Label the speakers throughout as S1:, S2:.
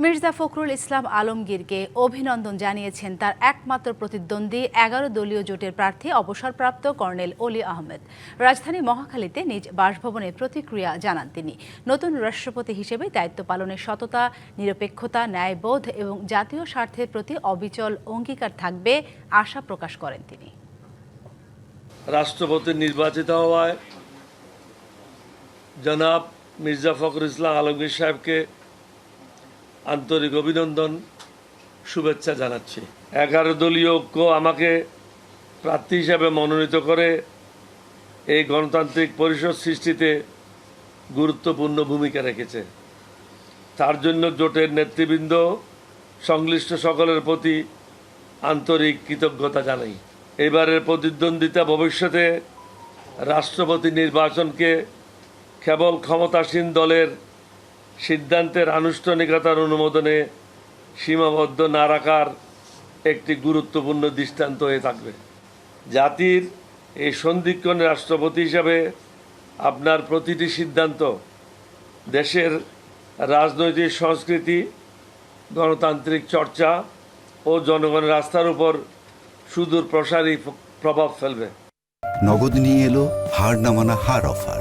S1: মির্জা ফখরুল ইসলাম আলমগীরকে অভিনন্দন জানিয়েছেন তার একমাত্র প্রতিদ্বন্দ্বী ১১ দলীয় জোটের প্রার্থী অবসরপ্রাপ্ত কর্নেল অলি আহমেদ। রাজধানী মহাখালীতে নিজ বাসভবনে প্রতিক্রিয়া জানান তিনি। নতুন রাষ্ট্রপতি হিসেবে দায়িত্ব পালনের সততা, নিরপেক্ষতা, ন্যায়বোধ এবং জাতীয় স্বার্থের প্রতি অবিচল অঙ্গীকার থাকবে আশা প্রকাশ করেন তিনি।
S2: রাষ্ট্রপতি নির্বাচিত হওয়ায় জনাব মির্জা ফখরুল ইসলাম আলমগীর সাহেবকে আন্তরিক অভিনন্দন, শুভেচ্ছা জানাচ্ছি। 11 দলীয় ঐক্য আমাকে প্রার্থী হিসাবে মনোনীত করে এই গণতান্ত্রিক পরিষদ সৃষ্টিতে গুরুত্বপূর্ণ ভূমিকা রেখেছে। তার জন্য জোটের নেতৃবৃন্দ, সংশ্লিষ্ট সকলের প্রতি আন্তরিক কৃতজ্ঞতা জানাই। এবারের প্রতিদ্বন্দ্বিতা ভবিষ্যতে রাষ্ট্রপতি নির্বাচনকে কেবল ক্ষমতাসীন দলের সিদ্ধান্তের আনুষ্ঠানিকতার অনুমোদনে সীমাবদ্ধ না রাখার একটি গুরুত্বপূর্ণ দৃষ্টান্ত হয়ে থাকবে। জাতির এই সন্ধিক্ষণ রাষ্ট্রপতি হিসাবে আপনার প্রতিটি সিদ্ধান্ত দেশের রাজনৈতিক সংস্কৃতি, গণতান্ত্রিক চর্চা ও জনগণের আস্থার উপর সুদূর প্রসারী প্রভাব ফেলবে।
S3: নগদ নিয়ে এলো হার না মানা হার অফার।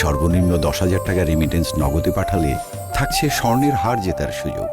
S3: সর্বনিম্ন 10,000 টাকা রেমিটেন্স নগদে পাঠালে থাকছে স্বর্ণের হার জেতার সুযোগ।